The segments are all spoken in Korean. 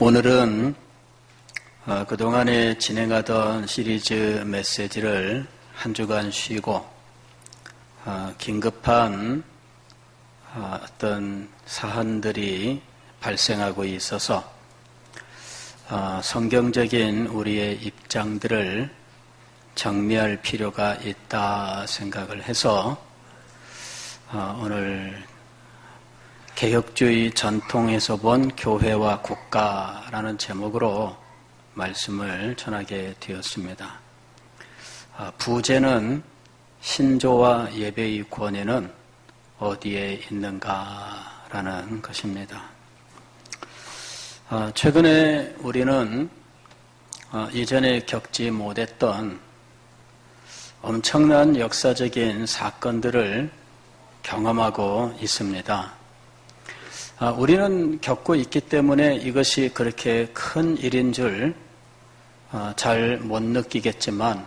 오늘은 그동안에 진행하던 시리즈 메시지를 한 주간 쉬고 긴급한 어떤 사안들이 발생하고 있어서 성경적인 우리의 입장들을 정리할 필요가 있다 생각을 해서 오늘 개혁주의 전통에서 본 교회와 국가라는 제목으로 말씀을 전하게 되었습니다. 부제는 신조와 예배의 권위는 어디에 있는가라는 것입니다. 최근에 우리는 이전에 겪지 못했던 엄청난 역사적인 사건들을 경험하고 있습니다. 우리는 겪고 있기 때문에 이것이 그렇게 큰 일인 줄 잘 못 느끼겠지만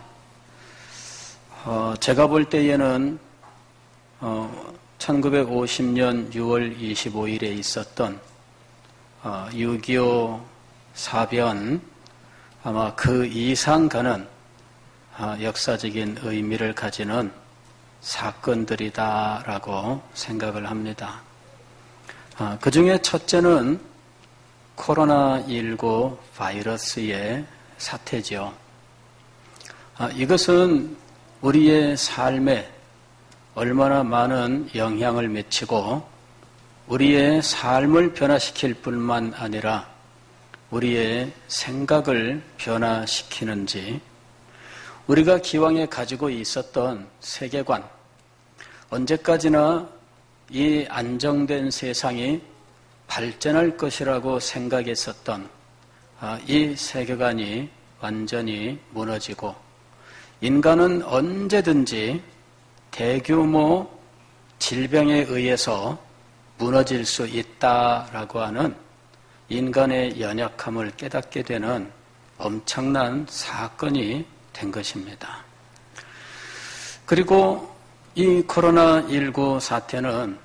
제가 볼 때에는 1950년 6월 25일에 있었던 6.25 사변 아마 그 이상 가는 역사적인 의미를 가지는 사건들이다라고 생각을 합니다. 그 중에 첫째는 코로나19 바이러스의 사태죠. 이것은 우리의 삶에 얼마나 많은 영향을 미치고 우리의 삶을 변화시킬 뿐만 아니라 우리의 생각을 변화시키는지, 우리가 기왕에 가지고 있었던 세계관, 언제까지나 이 안정된 세상이 발전할 것이라고 생각했었던 이 세계관이 완전히 무너지고 인간은 언제든지 대규모 질병에 의해서 무너질 수 있다라고 하는 인간의 연약함을 깨닫게 되는 엄청난 사건이 된 것입니다. 그리고 이 코로나19 사태는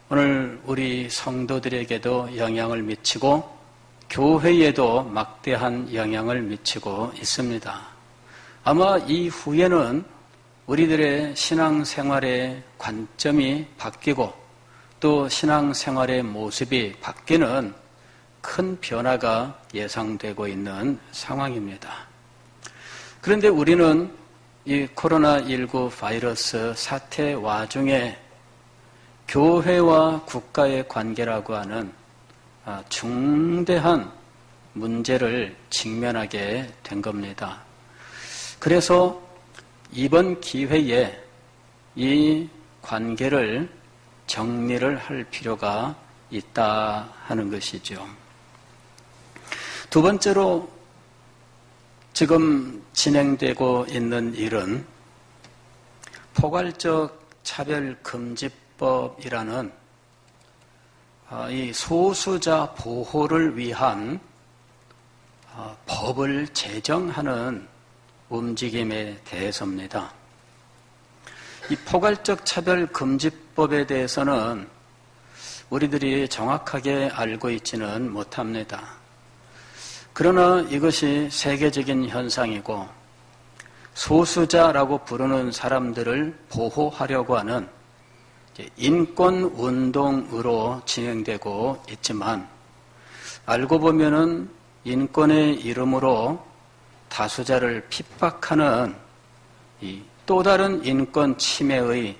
오늘 우리 성도들에게도 영향을 미치고 교회에도 막대한 영향을 미치고 있습니다. 아마 이후에는 우리들의 신앙생활의 관점이 바뀌고 또 신앙생활의 모습이 바뀌는 큰 변화가 예상되고 있는 상황입니다. 그런데 우리는 이 코로나19 바이러스 사태 와중에 교회와 국가의 관계라고 하는 중대한 문제를 직면하게 된 겁니다. 그래서 이번 기회에 이 관계를 정리를 할 필요가 있다 하는 것이죠. 두 번째로 지금 진행되고 있는 일은 포괄적 차별금지법이라는 이 소수자 보호를 위한 법을 제정하는 움직임에 대해서입니다. 이 포괄적 차별금지법에 대해서는 우리들이 정확하게 알고 있지는 못합니다. 그러나 이것이 세계적인 현상이고 소수자라고 부르는 사람들을 보호하려고 하는 인권운동으로 진행되고 있지만 알고 보면은 인권의 이름으로 다수자를 핍박하는 이 또 다른 인권 침해의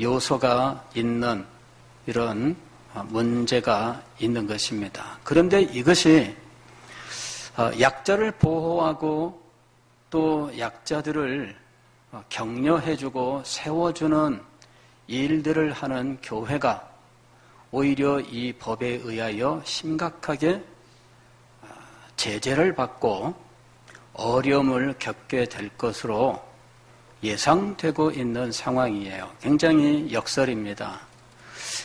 요소가 있는 이런 문제가 있는 것입니다. 그런데 이것이 약자를 보호하고 또 약자들을 격려해주고 세워주는 일들을 하는 교회가 오히려 이 법에 의하여 심각하게 제재를 받고 어려움을 겪게 될 것으로 예상되고 있는 상황이에요. 굉장히 역설입니다.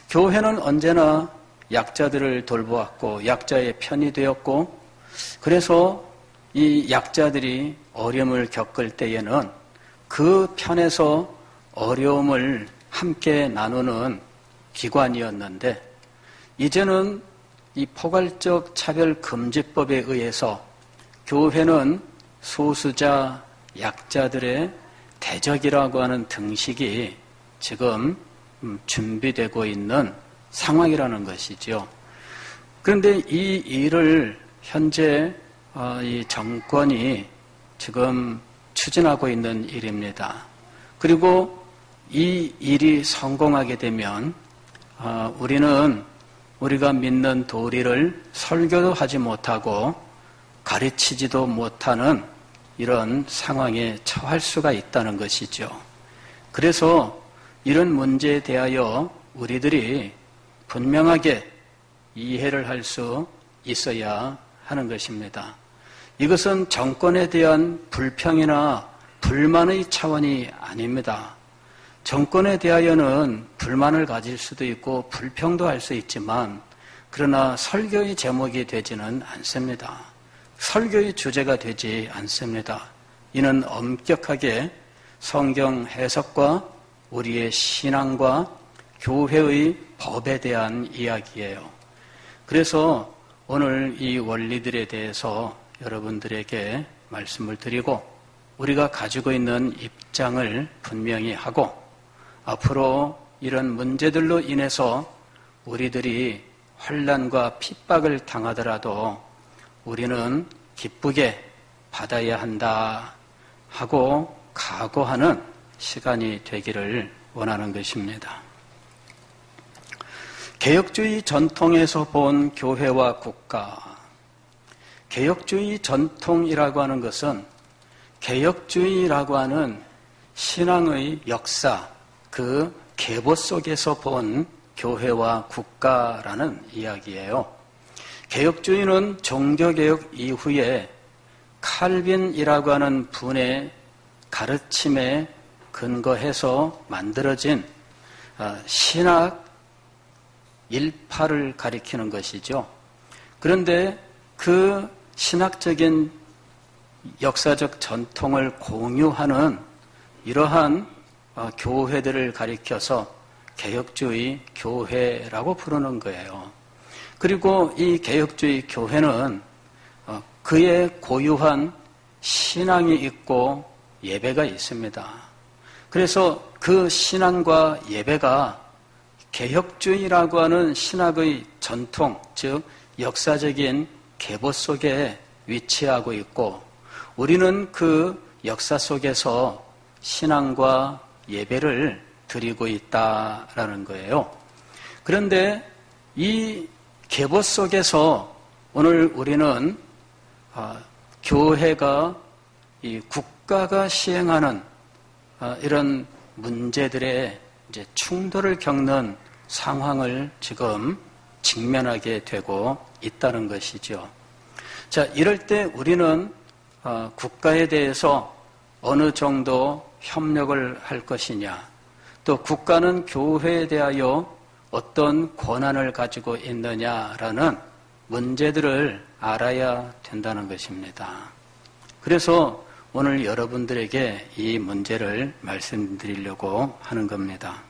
교회는 언제나 약자들을 돌보았고 약자의 편이 되었고 그래서 이 약자들이 어려움을 겪을 때에는 그 편에서 어려움을 함께 나누는 기관이었는데 이제는 이 포괄적 차별금지법에 의해서 교회는 소수자, 약자들의 대적이라고 하는 등식이 지금 준비되고 있는 상황이라는 것이죠. 그런데 이 일을 현재 이 정권이 지금 추진하고 있는 일입니다. 그리고 이 일이 성공하게 되면 우리는 우리가 믿는 도리를 설교도 하지 못하고 가르치지도 못하는 이런 상황에 처할 수가 있다는 것이죠. 그래서 이런 문제에 대하여 우리들이 분명하게 이해를 할 수 있어야 하는 것입니다. 이것은 정권에 대한 불평이나 불만의 차원이 아닙니다. 정권에 대하여는 불만을 가질 수도 있고 불평도 할 수 있지만 그러나 설교의 제목이 되지는 않습니다. 설교의 주제가 되지 않습니다. 이는 엄격하게 성경 해석과 우리의 신앙과 교회의 법에 대한 이야기예요. 그래서 오늘 이 원리들에 대해서 여러분들에게 말씀을 드리고 우리가 가지고 있는 입장을 분명히 하고 앞으로 이런 문제들로 인해서 우리들이 환난과 핍박을 당하더라도 우리는 기쁘게 받아야 한다 하고 각오하는 시간이 되기를 원하는 것입니다. 개혁주의 전통에서 본 교회와 국가. 개혁주의 전통이라고 하는 것은 개혁주의라고 하는 신앙의 역사, 그 계보 속에서 본 교회와 국가라는 이야기예요. 개혁주의는 종교개혁 이후에 칼빈이라고 하는 분의 가르침에 근거해서 만들어진 신학 일파를 가리키는 것이죠. 그런데 그 신학적인 역사적 전통을 공유하는 이러한 교회들을 가리켜서 개혁주의 교회라고 부르는 거예요. 그리고 이 개혁주의 교회는 그의 고유한 신앙이 있고 예배가 있습니다. 그래서 그 신앙과 예배가 개혁주의라고 하는 신학의 전통, 즉 역사적인 계보 속에 위치하고 있고 우리는 그 역사 속에서 신앙과 예배를 드리고 있다라는 거예요. 그런데 이 계보 속에서 오늘 우리는 교회가 이 국가가 시행하는 이런 문제들의 이제 충돌을 겪는 상황을 지금 직면하게 되고 있다는 것이죠. 자, 이럴 때 우리는 국가에 대해서 어느 정도 협력을 할 것이냐, 또 국가는 교회에 대하여 어떤 권한을 가지고 있느냐라는 문제들을 알아야 된다는 것입니다. 그래서 오늘 여러분들에게 이 문제를 말씀드리려고 하는 겁니다.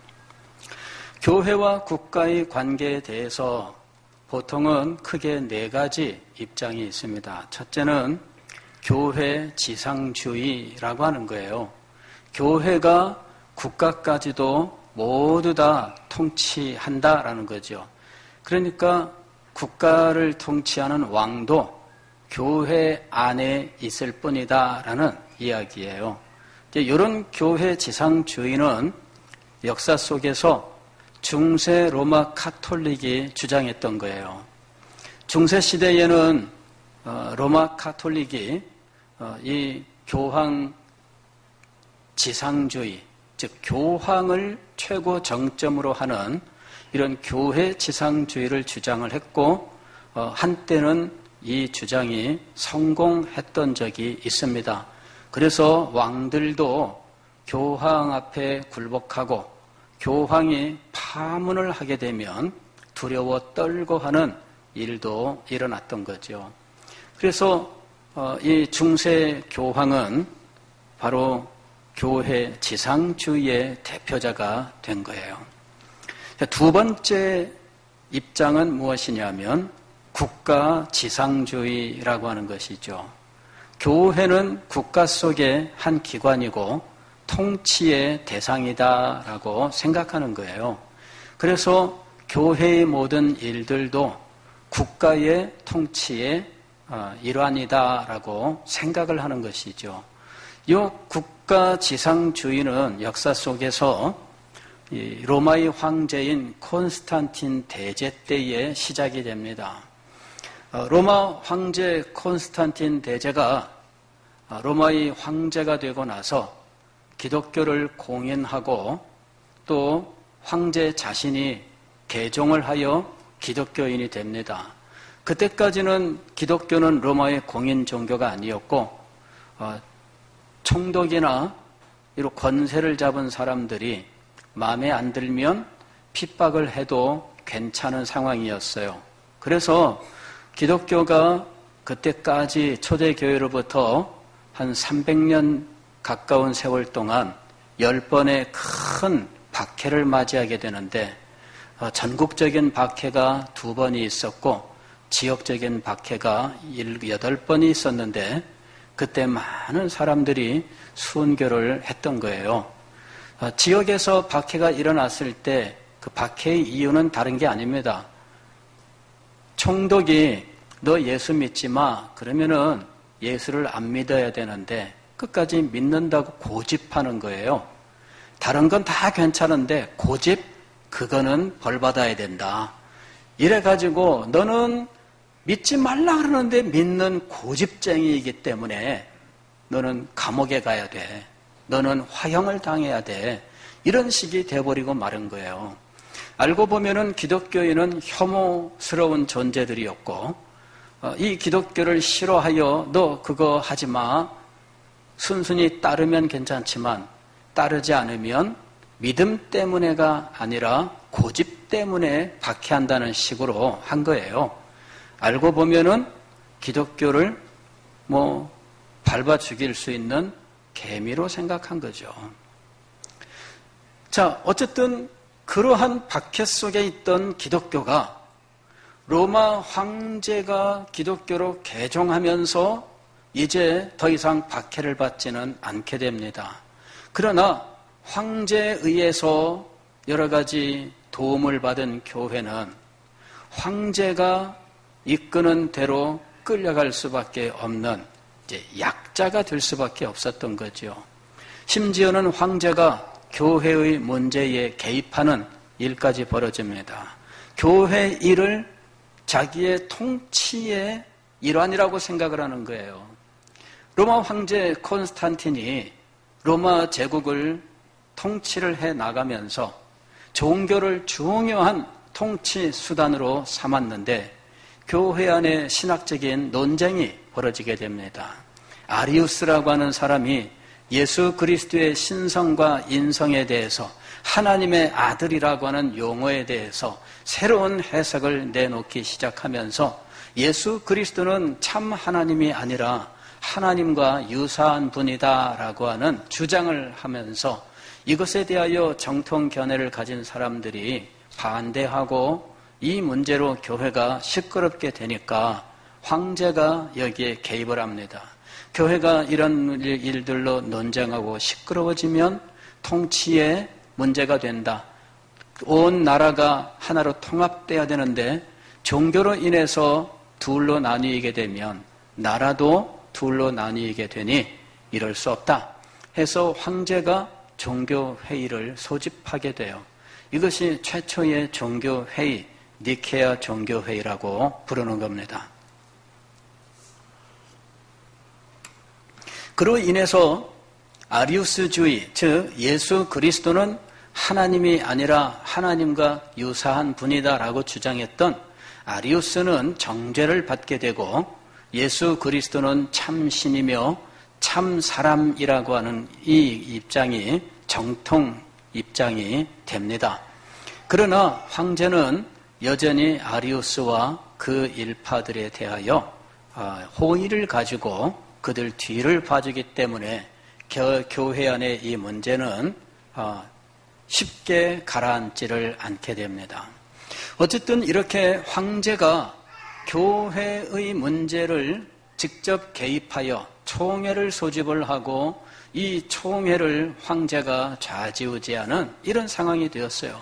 교회와 국가의 관계에 대해서 보통은 크게 4가지 입장이 있습니다. 첫째는 교회 지상주의라고 하는 거예요. 교회가 국가까지도 모두 다 통치한다라는 거죠. 그러니까 국가를 통치하는 왕도 교회 안에 있을 뿐이다라는 이야기예요. 이런 교회 지상주의는 역사 속에서 중세 로마 카톨릭이 주장했던 거예요. 중세 시대에는 로마 카톨릭이 이 교황 지상주의, 즉 교황을 최고 정점으로 하는 이런 교회 지상주의를 주장을 했고 한때는 이 주장이 성공했던 적이 있습니다. 그래서 왕들도 교황 앞에 굴복하고 교황이 파문을 하게 되면 두려워 떨고 하는 일도 일어났던 거죠. 그래서 이 중세 교황은 바로 교회 지상주의의 대표자가 된 거예요. 두 번째 입장은 무엇이냐면 국가 지상주의라고 하는 것이죠. 교회는 국가 속의 한 기관이고 통치의 대상이다라고 생각하는 거예요. 그래서 교회의 모든 일들도 국가의 통치의 일환이다라고 생각을 하는 것이죠. 이 국가 지상주의는 역사 속에서 로마의 황제인 콘스탄틴 대제 때에 시작이 됩니다. 로마 황제 콘스탄틴 대제가 로마의 황제가 되고 나서 기독교를 공인하고 또 황제 자신이 개종을 하여 기독교인이 됩니다. 그때까지는 기독교는 로마의 공인 종교가 아니었고 총독이나 이런 권세를 잡은 사람들이 마음에 안 들면 핍박을 해도 괜찮은 상황이었어요. 그래서 기독교가 그때까지 초대교회로부터 한 300년 가까운 세월 동안 10번의 큰 박해를 맞이하게 되는데 전국적인 박해가 2번이 있었고 지역적인 박해가 8번이 있었는데 그때 많은 사람들이 순교를 했던 거예요. 지역에서 박해가 일어났을 때 그 박해의 이유는 다른 게 아닙니다. 총독이 너 예수 믿지 마. 그러면은 예수를 안 믿어야 되는데 끝까지 믿는다고 고집하는 거예요. 다른 건 다 괜찮은데 고집? 그거는 벌 받아야 된다. 이래가지고 너는 믿지 말라 그러는데 믿는 고집쟁이이기 때문에 너는 감옥에 가야 돼. 너는 화형을 당해야 돼. 이런 식이 돼버리고 마른 거예요. 알고 보면은 기독교인은 혐오스러운 존재들이었고 이 기독교를 싫어하여 너 그거 하지 마. 순순히 따르면 괜찮지만 따르지 않으면 믿음 때문에가 아니라 고집 때문에 박해한다는 식으로 한 거예요. 알고 보면은 기독교를 밟아 죽일 수 있는 개미로 생각한 거죠. 자, 어쨌든 그러한 박해 속에 있던 기독교가 로마 황제가 기독교로 개종하면서 이제 더 이상 박해를 받지는 않게 됩니다. 그러나 황제에 의해서 여러 가지 도움을 받은 교회는 황제가 이끄는 대로 끌려갈 수밖에 없는 이제 약자가 될 수밖에 없었던 거죠. 심지어는 황제가 교회의 문제에 개입하는 일까지 벌어집니다. 교회 일을 자기의 통치의 일환이라고 생각을 하는 거예요. 로마 황제 콘스탄틴이 로마 제국을 통치를 해 나가면서 종교를 중요한 통치 수단으로 삼았는데 교회 안에 신학적인 논쟁이 벌어지게 됩니다. 아리우스라고 하는 사람이 예수 그리스도의 신성과 인성에 대해서 하나님의 아들이라고 하는 용어에 대해서 새로운 해석을 내놓기 시작하면서 예수 그리스도는 참 하나님이 아니라 하나님과 유사한 분이다라고 하는 주장을 하면서 이것에 대하여 정통 견해를 가진 사람들이 반대하고 이 문제로 교회가 시끄럽게 되니까 황제가 여기에 개입을 합니다. 교회가 이런 일들로 논쟁하고 시끄러워지면 통치에 문제가 된다. 온 나라가 하나로 통합돼야 되는데 종교로 인해서 둘로 나뉘게 되면 나라도 둘로 나뉘게 되니 이럴 수 없다 해서 황제가 종교회의를 소집하게 돼요. 이것이 최초의 종교회의, 니케아 종교회의라고 부르는 겁니다. 그로 인해서 아리우스주의, 즉 예수 그리스도는 하나님이 아니라 하나님과 유사한 분이다라고 주장했던 아리우스는 정죄를 받게 되고 예수 그리스도는 참 신이며 참 사람이라고 하는 이 입장이 정통 입장이 됩니다. 그러나 황제는 여전히 아리우스와 그 일파들에 대하여 호의를 가지고 그들 뒤를 봐주기 때문에 교회 안의 이 문제는 쉽게 가라앉지를 않게 됩니다. 어쨌든 이렇게 황제가 교회의 문제를 직접 개입하여 총회를 소집을 하고 이 총회를 황제가 좌지우지하는 이런 상황이 되었어요.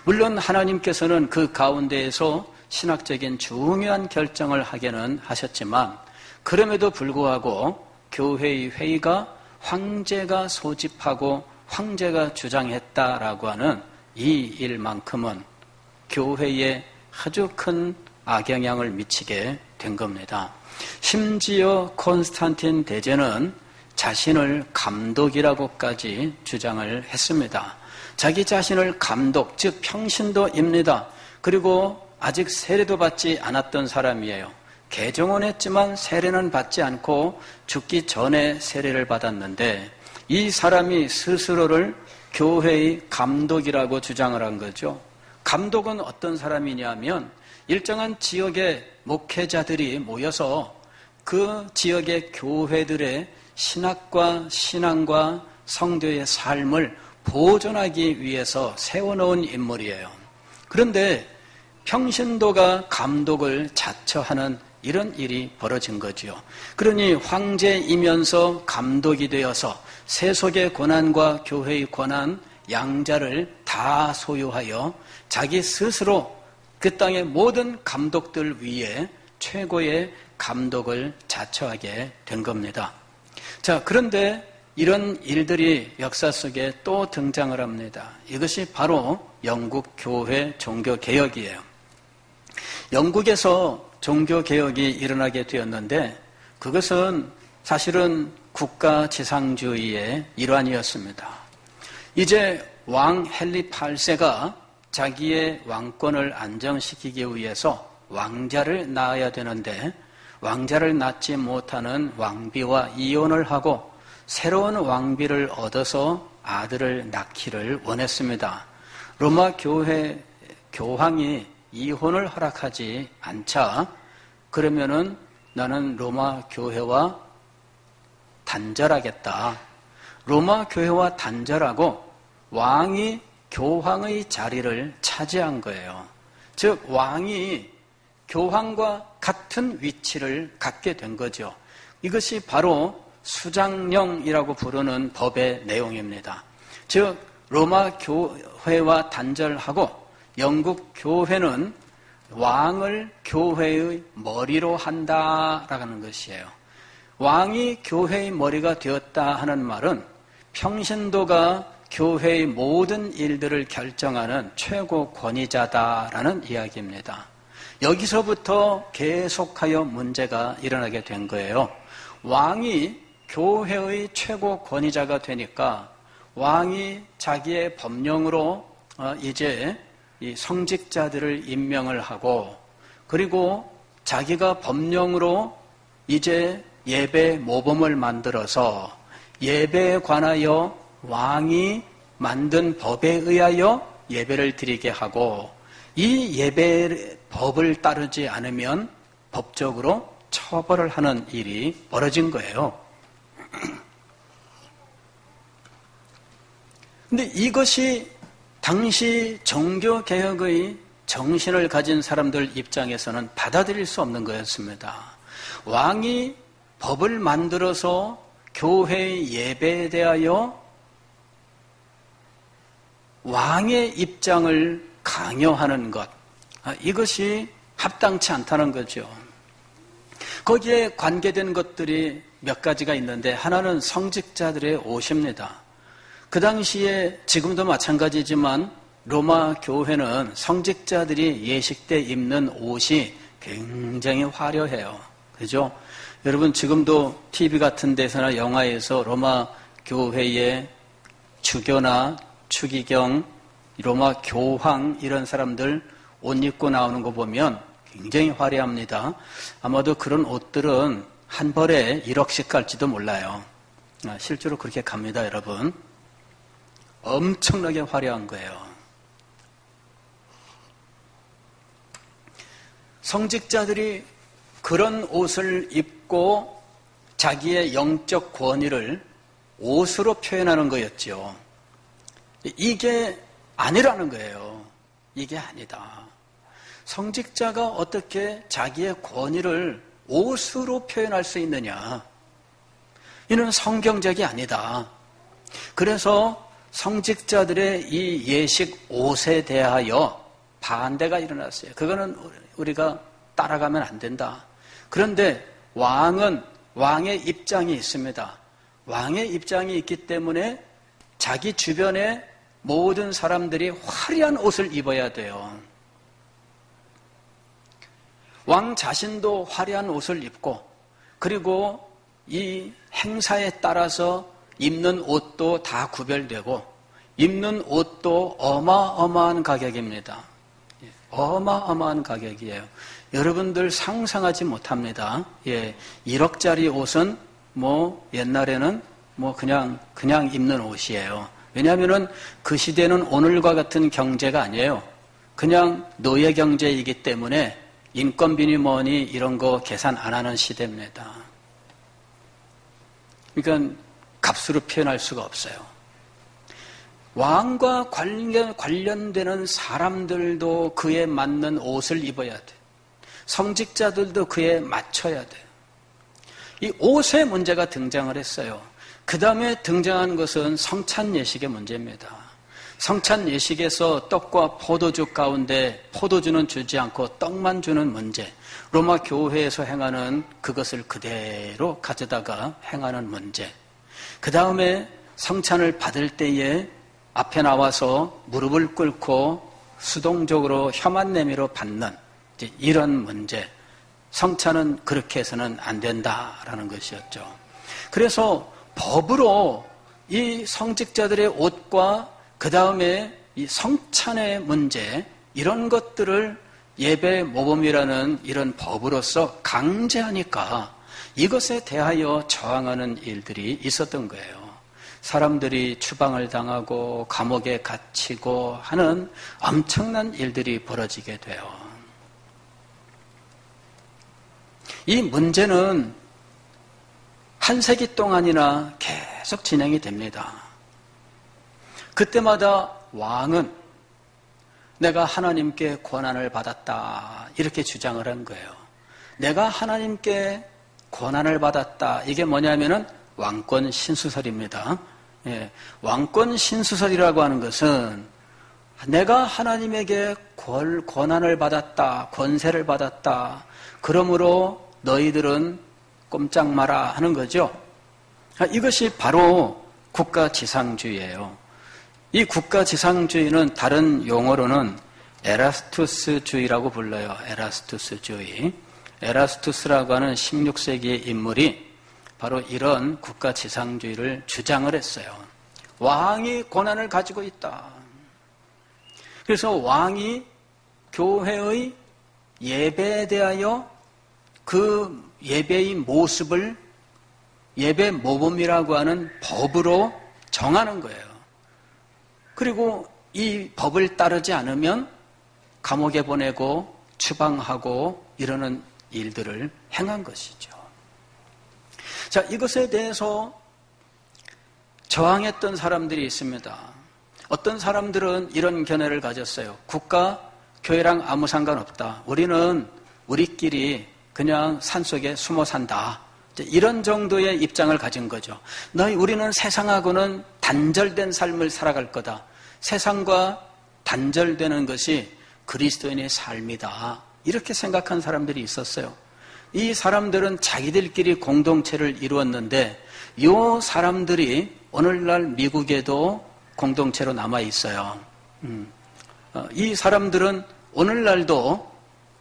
물론 하나님께서는 그 가운데에서 신학적인 중요한 결정을 하기는 하셨지만 그럼에도 불구하고 교회의 회의가 황제가 소집하고 황제가 주장했다라고 하는 이 일만큼은 교회에 아주 큰 악영향을 미치게 된 겁니다. 심지어 콘스탄틴 대제는 자신을 감독이라고까지 주장을 했습니다. 자기 자신을 감독, 즉 평신도입니다. 그리고 아직 세례도 받지 않았던 사람이에요. 개종은 했지만 세례는 받지 않고 죽기 전에 세례를 받았는데 이 사람이 스스로를 교회의 감독이라고 주장을 한 거죠. 감독은 어떤 사람이냐면 일정한 지역의 목회자들이 모여서 그 지역의 교회들의 신학과 신앙과 성도의 삶을 보존하기 위해서 세워놓은 인물이에요. 그런데 평신도가 감독을 자처하는 이런 일이 벌어진 거지요. 그러니 황제이면서 감독이 되어서 세속의 권한과 교회의 권한 양자를 다 소유하여 자기 스스로 그 땅의 모든 감독들 위에 최고의 감독을 자처하게 된 겁니다. 자, 그런데 이런 일들이 역사 속에 또 등장을 합니다. 이것이 바로 영국 교회 종교개혁이에요. 영국에서 종교개혁이 일어나게 되었는데 그것은 사실은 국가지상주의의 일환이었습니다. 이제 왕 헨리 8세가 자기의 왕권을 안정시키기 위해서 왕자를 낳아야 되는데 왕자를 낳지 못하는 왕비와 이혼을 하고 새로운 왕비를 얻어서 아들을 낳기를 원했습니다. 로마 교회 교황이 이혼을 허락하지 않자 그러면은 나는 로마 교회와 단절하겠다. 로마 교회와 단절하고 왕이 교황의 자리를 차지한 거예요. 즉 왕이 교황과 같은 위치를 갖게 된 거죠. 이것이 바로 수장령이라고 부르는 법의 내용입니다. 즉 로마 교회와 단절하고 영국 교회는 왕을 교회의 머리로 한다라는 것이에요. 왕이 교회의 머리가 되었다 하는 말은 평신도가 교회의 모든 일들을 결정하는 최고 권위자다라는 이야기입니다. 여기서부터 계속하여 문제가 일어나게 된 거예요. 왕이 교회의 최고 권위자가 되니까 왕이 자기의 법령으로 이제 이 성직자들을 임명을 하고 그리고 자기가 법령으로 이제 예배 모범을 만들어서 예배에 관하여 왕이 만든 법에 의하여 예배를 드리게 하고 이 예배 법을 따르지 않으면 법적으로 처벌을 하는 일이 벌어진 거예요. 근데 이것이 당시 종교개혁의 정신을 가진 사람들 입장에서는 받아들일 수 없는 거였습니다. 왕이 법을 만들어서 교회의 예배에 대하여 왕의 입장을 강요하는 것, 이것이 합당치 않다는 거죠. 거기에 관계된 것들이 몇 가지가 있는데 하나는 성직자들의 옷입니다. 그 당시에 지금도 마찬가지지만 로마 교회는 성직자들이 예식 때 입는 옷이 굉장히 화려해요. 그죠? 여러분 지금도 TV 같은 데서나 영화에서 로마 교회의 주교나 추기경, 로마 교황 이런 사람들 옷 입고 나오는 거 보면 굉장히 화려합니다. 아마도 그런 옷들은 한 벌에 1억씩 갈지도 몰라요. 실제로 그렇게 갑니다, 여러분. 엄청나게 화려한 거예요. 성직자들이 그런 옷을 입고 자기의 영적 권위를 옷으로 표현하는 거였죠. 이게 아니라는 거예요. 이게 아니다. 성직자가 어떻게 자기의 권위를 옷으로 표현할 수 있느냐? 이는 성경적이 아니다. 그래서 성직자들의 이 예식 옷에 대하여 반대가 일어났어요. 그거는 우리가 따라가면 안 된다. 그런데 왕의 입장이 있습니다. 왕의 입장이 있기 때문에 자기 주변에 모든 사람들이 화려한 옷을 입어야 돼요. 왕 자신도 화려한 옷을 입고, 그리고 이 행사에 따라서 입는 옷도 다 구별되고, 입는 옷도 어마어마한 가격입니다. 어마어마한 가격이에요. 여러분들 상상하지 못합니다. 1억짜리 옷은 옛날에는 그냥 입는 옷이에요. 왜냐하면은 그 시대는 오늘과 같은 경제가 아니에요. 그냥 노예 경제이기 때문에 인건비니 뭐니 이런 거 계산 안 하는 시대입니다. 그러니까 값으로 표현할 수가 없어요. 왕과 관련되는 사람들도 그에 맞는 옷을 입어야 돼. 성직자들도 그에 맞춰야 돼. 이 옷의 문제가 등장을 했어요. 그 다음에 등장한 것은 성찬 예식의 문제입니다. 성찬 예식에서 떡과 포도주 가운데 포도주는 주지 않고 떡만 주는 문제, 로마 교회에서 행하는 그것을 그대로 가져다가 행하는 문제, 그 다음에 성찬을 받을 때에 앞에 나와서 무릎을 꿇고 수동적으로 혀만 내밀어 받는 이런 문제, 성찬은 그렇게 해서는 안 된다라는 것이었죠. 그래서 법으로 이 성직자들의 옷과 그 다음에 이 성찬의 문제, 이런 것들을 예배 모범이라는 이런 법으로서 강제하니까 이것에 대하여 저항하는 일들이 있었던 거예요. 사람들이 추방을 당하고 감옥에 갇히고 하는 엄청난 일들이 벌어지게 돼요. 이 문제는 한 세기 동안이나 계속 진행이 됩니다. 그때마다 왕은 내가 하나님께 권한을 받았다 이렇게 주장을 한 거예요. 내가 하나님께 권한을 받았다. 이게 뭐냐면은 왕권 신수설입니다. 왕권 신수설이라고 하는 것은 내가 하나님에게 권한을 받았다, 권세를 받았다. 그러므로 너희들은 꼼짝 마라 하는 거죠. 이것이 바로 국가지상주의예요. 이 국가지상주의는 다른 용어로는 에라스투스주의라고 불러요. 에라스투스주의. 에라스투스라고 하는 16세기의 인물이 바로 이런 국가지상주의를 주장을 했어요. 왕이 권한을 가지고 있다. 그래서 왕이 교회의 예배에 대하여 그 예배의 모습을 예배 모범이라고 하는 법으로 정하는 거예요. 그리고 이 법을 따르지 않으면 감옥에 보내고 추방하고 이러는 일들을 행한 것이죠. 자, 이것에 대해서 저항했던 사람들이 있습니다. 어떤 사람들은 이런 견해를 가졌어요. 국가, 교회랑 아무 상관없다. 우리는 우리끼리 그냥 산속에 숨어 산다. 이런 정도의 입장을 가진 거죠. 우리는 세상하고는 단절된 삶을 살아갈 거다. 세상과 단절되는 것이 그리스도인의 삶이다. 이렇게 생각한 사람들이 있었어요. 이 사람들은 자기들끼리 공동체를 이루었는데 이 사람들이 오늘날 미국에도 공동체로 남아 있어요. 이 사람들은 오늘날도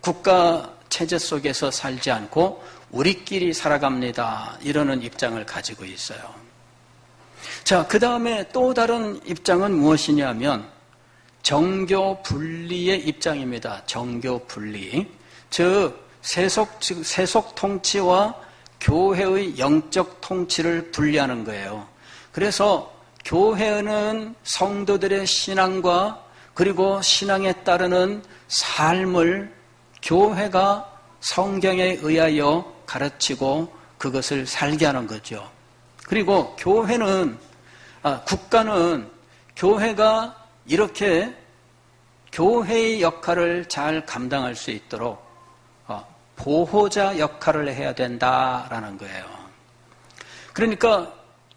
국가 체제 속에서 살지 않고 우리끼리 살아갑니다. 이러는 입장을 가지고 있어요. 자, 그 다음에 또 다른 입장은 무엇이냐면 정교 분리의 입장입니다. 정교 분리. 즉 세속 통치와 교회의 영적 통치를 분리하는 거예요. 그래서 교회는 성도들의 신앙과 그리고 신앙에 따르는 삶을 교회가 성경에 의하여 가르치고 그것을 살게 하는 거죠. 그리고 국가는 교회가 이렇게 교회의 역할을 잘 감당할 수 있도록 보호자 역할을 해야 된다라는 거예요. 그러니까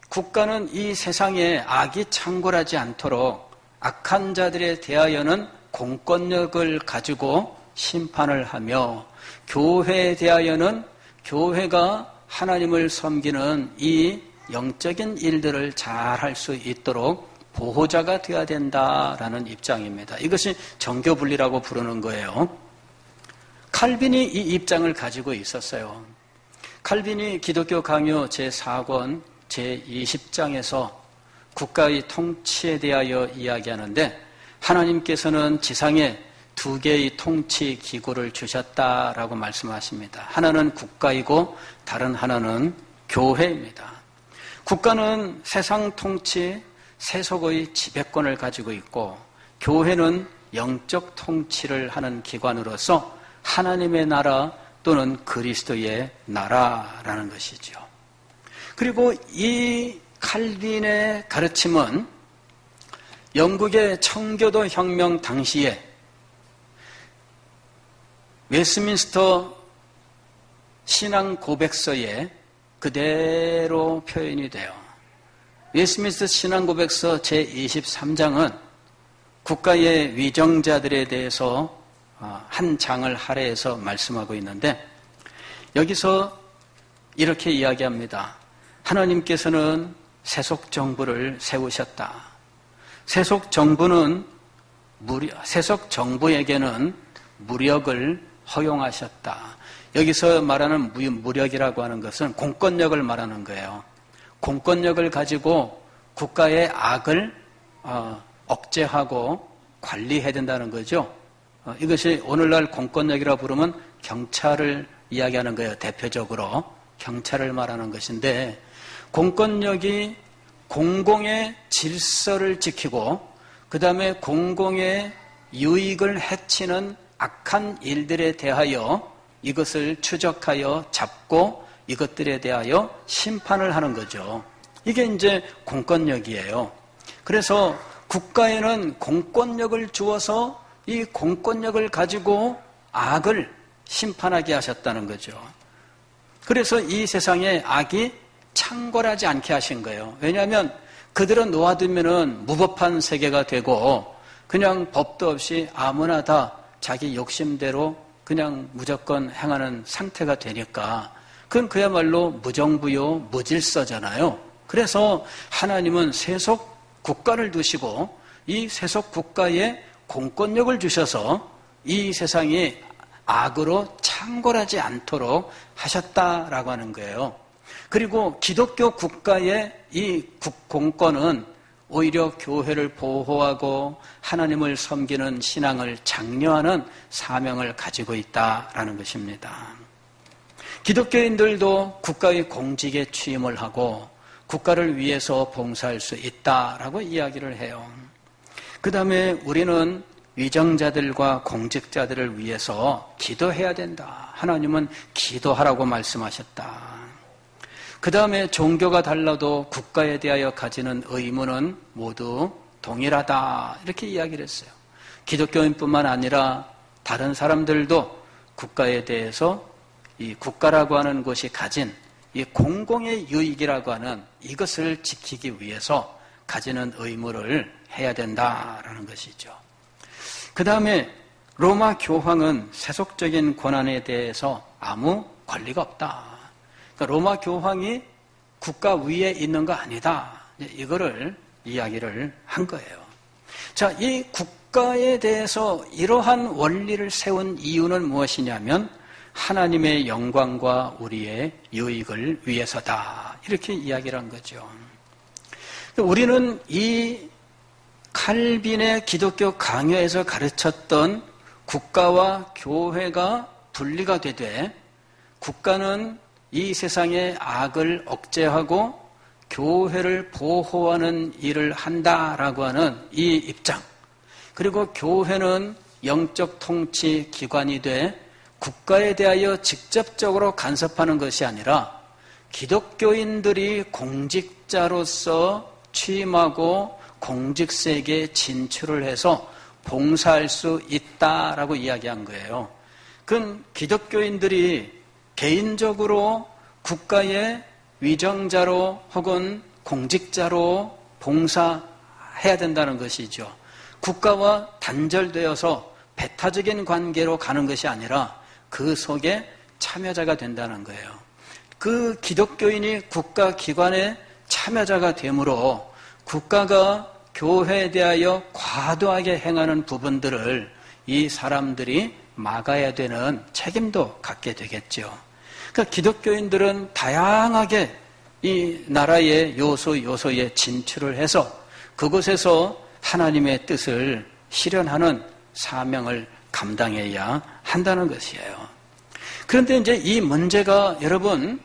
국가는 이 세상에 악이 창궐하지 않도록 악한 자들에 대하여는 공권력을 가지고 심판을 하며, 교회에 대하여는 교회가 하나님을 섬기는 이 영적인 일들을 잘 할 수 있도록 보호자가 되어야 된다라는 입장입니다. 이것이 정교분리라고 부르는 거예요. 칼빈이 이 입장을 가지고 있었어요. 칼빈이 기독교 강요 제4권 제20장에서 국가의 통치에 대하여 이야기하는데, 하나님께서는 지상에 두 개의 통치 기구를 주셨다라고 말씀하십니다. 하나는 국가이고 다른 하나는 교회입니다. 국가는 세상 통치, 세속의 지배권을 가지고 있고, 교회는 영적 통치를 하는 기관으로서 하나님의 나라 또는 그리스도의 나라라는 것이죠. 그리고 이 칼빈의 가르침은 영국의 청교도 혁명 당시에 웨스민스터 신앙 고백서에 그대로 표현이 돼요. 웨스민스터 신앙 고백서 제23장은 국가의 위정자들에 대해서 한 장을 할애해서 말씀하고 있는데, 여기서 이렇게 이야기합니다. 하나님께서는 세속 정부를 세우셨다. 세속 정부에게는 무력을 허용하셨다. 여기서 말하는 무력이라고 하는 것은 공권력을 말하는 거예요. 공권력을 가지고 국가의 악을 억제하고 관리해야 된다는 거죠. 이것이 오늘날 공권력이라고 부르면 경찰을 이야기하는 거예요. 대표적으로 경찰을 말하는 것인데, 공권력이 공공의 질서를 지키고 그 다음에 공공의 유익을 해치는 악한 일들에 대하여 이것을 추적하여 잡고 이것들에 대하여 심판을 하는 거죠. 이게 이제 공권력이에요. 그래서 국가에는 공권력을 주어서 이 공권력을 가지고 악을 심판하게 하셨다는 거죠. 그래서 이 세상에 악이 창궐하지 않게 하신 거예요. 왜냐하면 그들은 놓아두면은 무법한 세계가 되고 그냥 법도 없이 아무나 다 자기 욕심대로 그냥 무조건 행하는 상태가 되니까 그건 그야말로 무정부요, 무질서잖아요. 그래서 하나님은 세속 국가를 두시고 이 세속 국가에 공권력을 주셔서 이 세상이 악으로 창궐하지 않도록 하셨다라고 하는 거예요. 그리고 기독교 국가의 이 공권은 오히려 교회를 보호하고 하나님을 섬기는 신앙을 장려하는 사명을 가지고 있다라는 것입니다. 기독교인들도 국가의 공직에 취임을 하고 국가를 위해서 봉사할 수 있다라고 이야기를 해요. 그 다음에 우리는 위정자들과 공직자들을 위해서 기도해야 된다. 하나님은 기도하라고 말씀하셨다. 그 다음에 종교가 달라도 국가에 대하여 가지는 의무는 모두 동일하다. 이렇게 이야기를 했어요. 기독교인뿐만 아니라 다른 사람들도 국가에 대해서 이 국가라고 하는 것이 가진 이 공공의 유익이라고 하는 이것을 지키기 위해서 가지는 의무를 해야 된다라는 것이죠. 그 다음에 로마 교황은 세속적인 권한에 대해서 아무 권리가 없다. 그러니까 로마 교황이 국가 위에 있는 거 아니다. 이거를 이야기를 한 거예요. 자, 이 국가에 대해서 이러한 원리를 세운 이유는 무엇이냐면 하나님의 영광과 우리의 유익을 위해서다. 이렇게 이야기를 한 거죠. 우리는 이 칼빈의 기독교 강요에서 가르쳤던 국가와 교회가 분리가 되되 국가는 이 세상의 악을 억제하고 교회를 보호하는 일을 한다라고 하는 이 입장, 그리고 교회는 영적 통치 기관이 돼 국가에 대하여 직접적으로 간섭하는 것이 아니라 기독교인들이 공직자로서 취임하고 공직세계에 진출을 해서 봉사할 수 있다라고 이야기한 거예요. 그건 기독교인들이 개인적으로 국가의 위정자로 혹은 공직자로 봉사해야 된다는 것이죠. 국가와 단절되어서 배타적인 관계로 가는 것이 아니라 그 속에 참여자가 된다는 거예요. 그 기독교인이 국가기관의 참여자가 되므로 국가가 교회에 대하여 과도하게 행하는 부분들을 이 사람들이 막아야 되는 책임도 갖게 되겠죠. 그러니까 기독교인들은 다양하게 이 나라의 요소에 진출을 해서 그곳에서 하나님의 뜻을 실현하는 사명을 감당해야 한다는 것이에요. 그런데 이제 이 문제가 여러분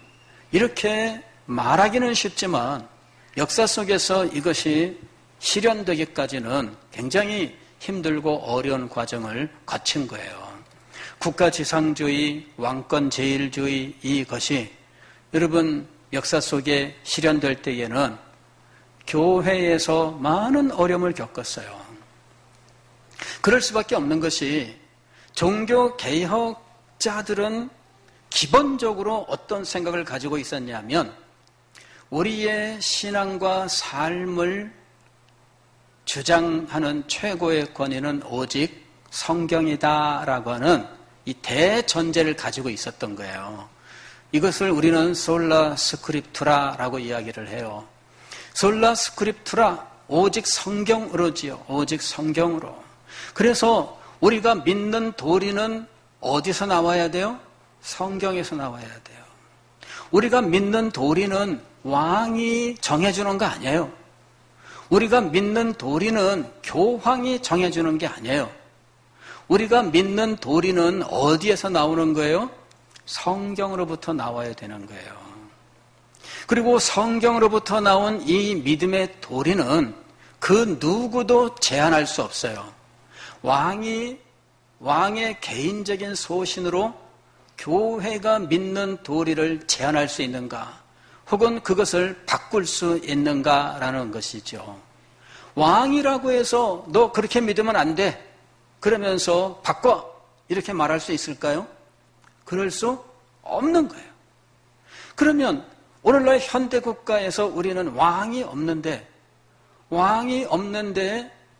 이렇게 말하기는 쉽지만 역사 속에서 이것이 실현되기까지는 굉장히 힘들고 어려운 과정을 거친 거예요. 국가지상주의, 왕권제일주의 이것이 여러분 역사 속에 실현될 때에는 교회에서 많은 어려움을 겪었어요. 그럴 수밖에 없는 것이 종교개혁자들은 기본적으로 어떤 생각을 가지고 있었냐면 우리의 신앙과 삶을 주장하는 최고의 권위는 오직 성경이다라고 하는 이 대전제를 가지고 있었던 거예요. 이것을 우리는 솔라 스크립투라라고 이야기를 해요. 솔라 스크립투라, 오직 성경으로지요. 오직 성경으로. 그래서 우리가 믿는 도리는 어디서 나와야 돼요? 성경에서 나와야 돼요. 우리가 믿는 도리는 왕이 정해주는 거 아니에요. 우리가 믿는 도리는 교황이 정해주는 게 아니에요. 우리가 믿는 도리는 어디에서 나오는 거예요? 성경으로부터 나와야 되는 거예요. 그리고 성경으로부터 나온 이 믿음의 도리는 그 누구도 제한할 수 없어요. 왕의 개인적인 소신으로 교회가 믿는 도리를 제한할 수 있는가? 혹은 그것을 바꿀 수 있는가라는 것이죠. 왕이라고 해서 너 그렇게 믿으면 안 돼. 그러면서 바꿔. 이렇게 말할 수 있을까요? 그럴 수 없는 거예요. 그러면 오늘날 현대국가에서 우리는 왕이 없는데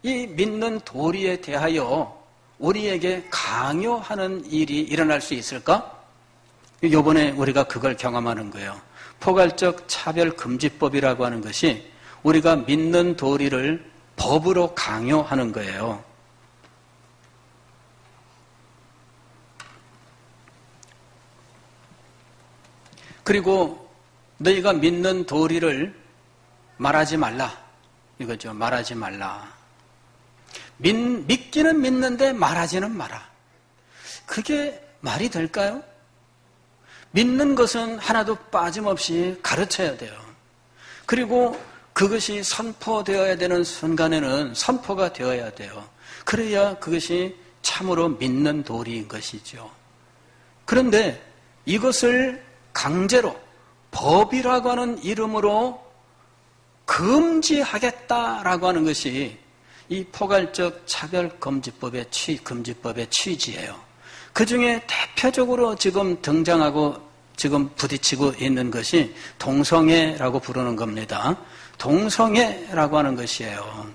이 믿는 도리에 대하여 우리에게 강요하는 일이 일어날 수 있을까? 이번에 우리가 그걸 경험하는 거예요. 포괄적 차별금지법이라고 하는 것이 우리가 믿는 도리를 법으로 강요하는 거예요. 그리고 너희가 믿는 도리를 말하지 말라. 이거죠. 말하지 말라. 믿기는 믿는데 말하지는 마라. 그게 말이 될까요? 믿는 것은 하나도 빠짐없이 가르쳐야 돼요. 그리고 그것이 선포되어야 되는 순간에는 선포가 되어야 돼요. 그래야 그것이 참으로 믿는 도리인 것이죠. 그런데 이것을 강제로 법이라고 하는 이름으로 금지하겠다라고 하는 것이 이 포괄적 차별금지법의 취지예요. 그 중에 대표적으로 지금 등장하고 지금 부딪히고 있는 것이 동성애라고 부르는 겁니다. 동성애라고 하는 것이에요.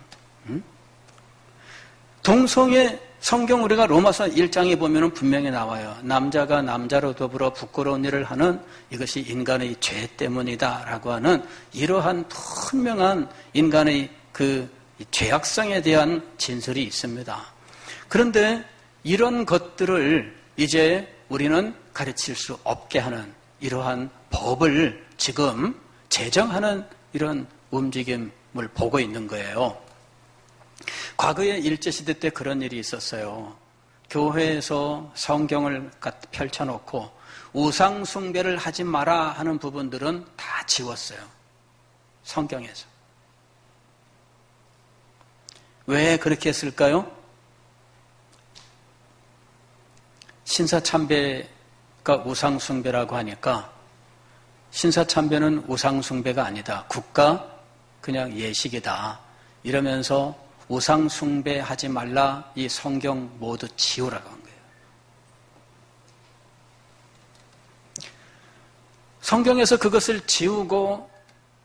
동성애 성경 우리가 로마서 1장에 보면 분명히 나와요. 남자가 남자로 더불어 부끄러운 일을 하는 이것이 인간의 죄 때문이다라고 하는 이러한 분명한 인간의 그 죄악성에 대한 진술이 있습니다. 그런데 이런 것들을 이제 우리는 가르칠 수 없게 하는 이러한 법을 지금 제정하는 이런 움직임을 보고 있는 거예요. 과거에 일제시대 때 그런 일이 있었어요. 교회에서 성경을 펼쳐놓고 우상숭배를 하지 마라 하는 부분들은 다 지웠어요. 성경에서. 왜 그렇게 했을까요? 신사참배가 우상숭배라고 하니까 신사참배는 우상숭배가 아니다. 국가 그냥 예식이다. 이러면서 우상 숭배하지 말라, 이 성경 모두 지우라고 한 거예요. 성경에서 그것을 지우고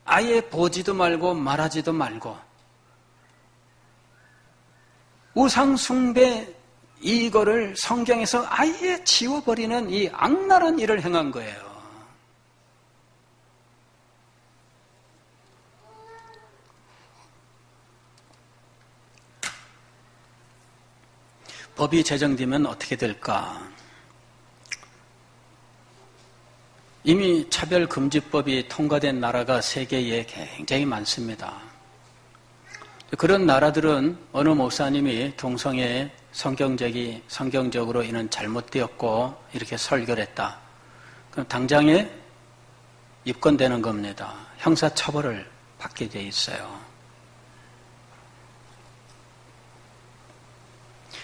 아예 보지도 말고 말하지도 말고 우상 숭배 이거를 성경에서 아예 지워버리는 이 악랄한 일을 행한 거예요. 법이 제정되면 어떻게 될까? 이미 차별금지법이 통과된 나라가 세계에 굉장히 많습니다. 그런 나라들은 어느 목사님이 동성애 성경적으로 이는 잘못되었고 이렇게 설교를 했다. 그럼 당장에 입건되는 겁니다. 형사처벌을 받게 돼 있어요.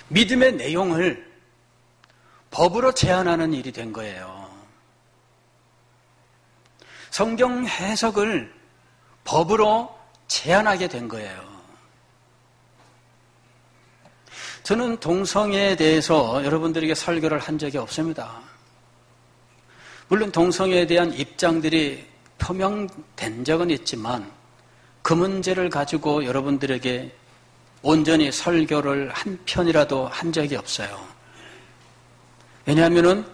믿음의 내용을 법으로 제한하는 일이 된 거예요. 성경 해석을 법으로 제한하게 된 거예요. 저는 동성애에 대해서 여러분들에게 설교를 한 적이 없습니다. 물론 동성애에 대한 입장들이 표명된 적은 있지만 그 문제를 가지고 여러분들에게 온전히 설교를 한 편이라도 한 적이 없어요. 왜냐하면은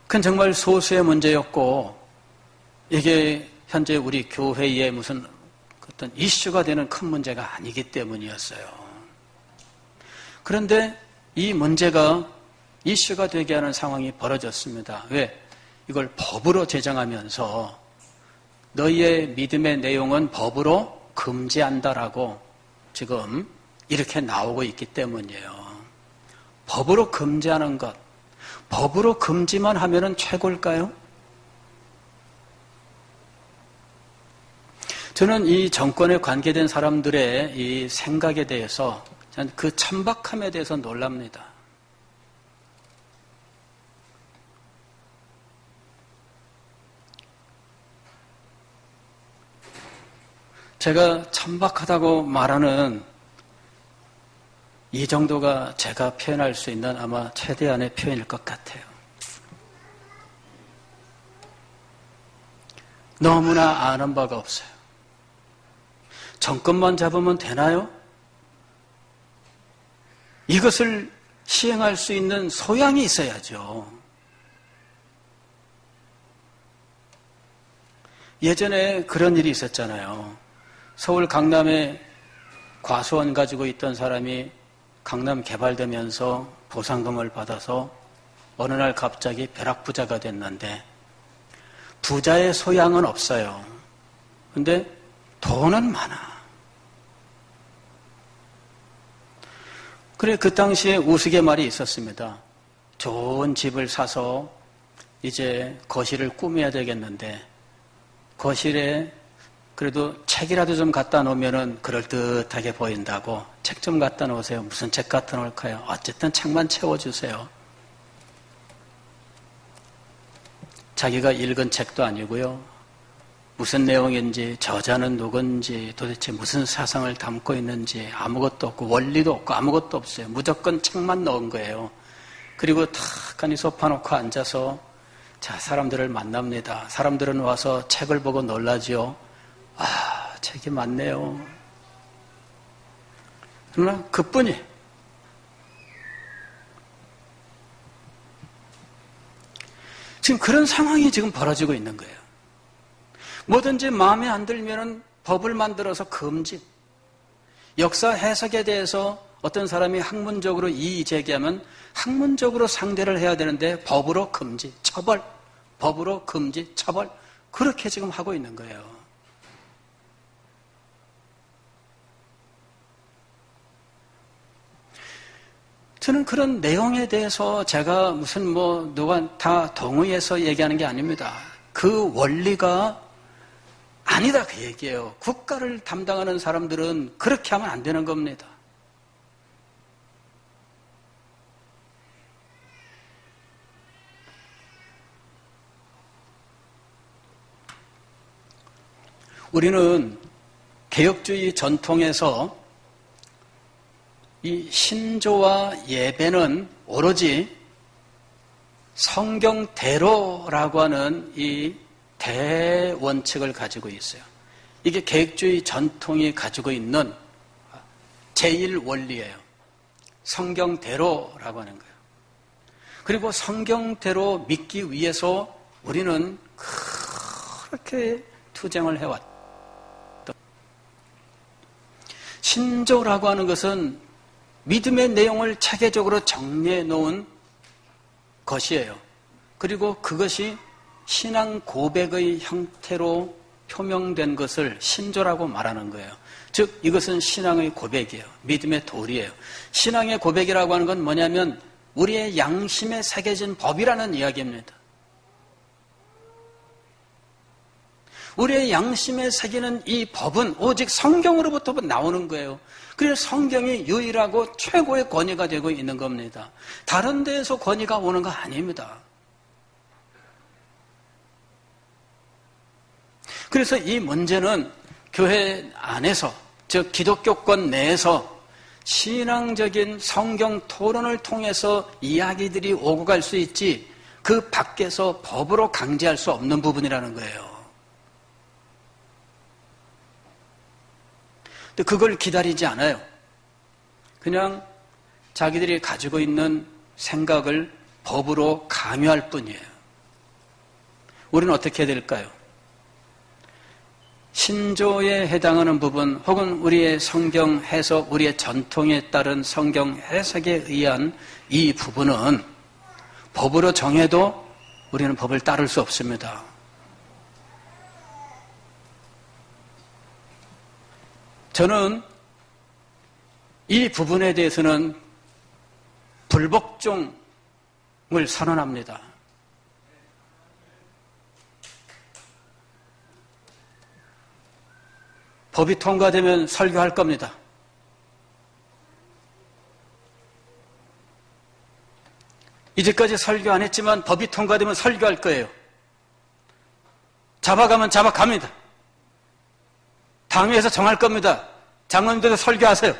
그건 정말 소수의 문제였고 이게 현재 우리 교회에 무슨 어떤 이슈가 되는 큰 문제가 아니기 때문이었어요. 그런데 이 문제가 이슈가 되게 하는 상황이 벌어졌습니다. 왜? 이걸 법으로 제정하면서 너희의 믿음의 내용은 법으로 금지한다라고 지금 이렇게 나오고 있기 때문이에요. 법으로 금지하는 것, 법으로 금지만 하면은 최고일까요? 저는 이 정권에 관계된 사람들의 이 생각에 대해서 그 천박함에 대해서 놀랍니다. 제가 천박하다고 말하는 이 정도가 제가 표현할 수 있는 아마 최대한의 표현일 것 같아요. 너무나 아는 바가 없어요. 정권만 잡으면 되나요? 이것을 시행할 수 있는 소양이 있어야죠. 예전에 그런 일이 있었잖아요. 서울 강남에 과수원 가지고 있던 사람이 강남 개발되면서 보상금을 받아서 어느 날 갑자기 벼락부자가 됐는데 부자의 소양은 없어요. 근데 돈은 많아. 그래, 그 당시에 우스갯말이 있었습니다. 좋은 집을 사서 이제 거실을 꾸며야 되겠는데 거실에 그래도 책이라도 좀 갖다 놓으면 그럴듯하게 보인다고 책 좀 갖다 놓으세요. 무슨 책 갖다 놓을까요? 어쨌든 책만 채워주세요. 자기가 읽은 책도 아니고요. 무슨 내용인지, 저자는 누군지, 도대체 무슨 사상을 담고 있는지 아무것도 없고 원리도 없고 아무것도 없어요. 무조건 책만 넣은 거예요. 그리고 탁하니 소파 놓고 앉아서 자, 사람들을 만납니다. 사람들은 와서 책을 보고 놀라지요. 아, 책이 많네요. 그러나 그뿐이에요. 지금 그런 상황이 지금 벌어지고 있는 거예요. 뭐든지 마음에 안 들면은 법을 만들어서 금지. 역사 해석에 대해서 어떤 사람이 학문적으로 이의 제기하면 학문적으로 상대를 해야 되는데 법으로 금지, 처벌. 법으로 금지, 처벌. 그렇게 지금 하고 있는 거예요. 저는 그런 내용에 대해서 제가 무슨 누가 다 동의해서 얘기하는 게 아닙니다. 그 원리가 아니다 그 얘기예요. 국가를 담당하는 사람들은 그렇게 하면 안 되는 겁니다. 우리는 개혁주의 전통에서 이 신조와 예배는 오로지 성경대로라고 하는 이 대원칙을 가지고 있어요. 이게 계획주의 전통이 가지고 있는 제1원리예요. 성경대로라고 하는 거예요. 그리고 성경대로 믿기 위해서 우리는 그렇게 투쟁을 해왔다. 신조라고 하는 것은 믿음의 내용을 체계적으로 정리해 놓은 것이에요. 그리고 그것이 신앙 고백의 형태로 표명된 것을 신조라고 말하는 거예요. 즉 이것은 신앙의 고백이에요. 믿음의 도리예요. 신앙의 고백이라고 하는 건 뭐냐면 우리의 양심에 새겨진 법이라는 이야기입니다. 우리의 양심에 새기는 이 법은 오직 성경으로부터 나오는 거예요. 그래서 성경이 유일하고 최고의 권위가 되고 있는 겁니다. 다른 데에서 권위가 오는 거 아닙니다. 그래서 이 문제는 교회 안에서, 즉 기독교권 내에서 신앙적인 성경 토론을 통해서 이야기들이 오고 갈 수 있지 그 밖에서 법으로 강제할 수 없는 부분이라는 거예요. 근데 그걸 기다리지 않아요. 그냥 자기들이 가지고 있는 생각을 법으로 강요할 뿐이에요. 우리는 어떻게 해야 될까요? 신조에 해당하는 부분 혹은 우리의 성경 해석, 우리의 전통에 따른 성경 해석에 의한 이 부분은 법으로 정해도 우리는 법을 따를 수 없습니다. 저는 이 부분에 대해서는 불복종을 선언합니다. 법이 통과되면 설교할 겁니다. 이제까지 설교 안 했지만 법이 통과되면 설교할 거예요. 잡아가면 잡아갑니다. 당회에서 정할 겁니다. 장로님들도 설교하세요.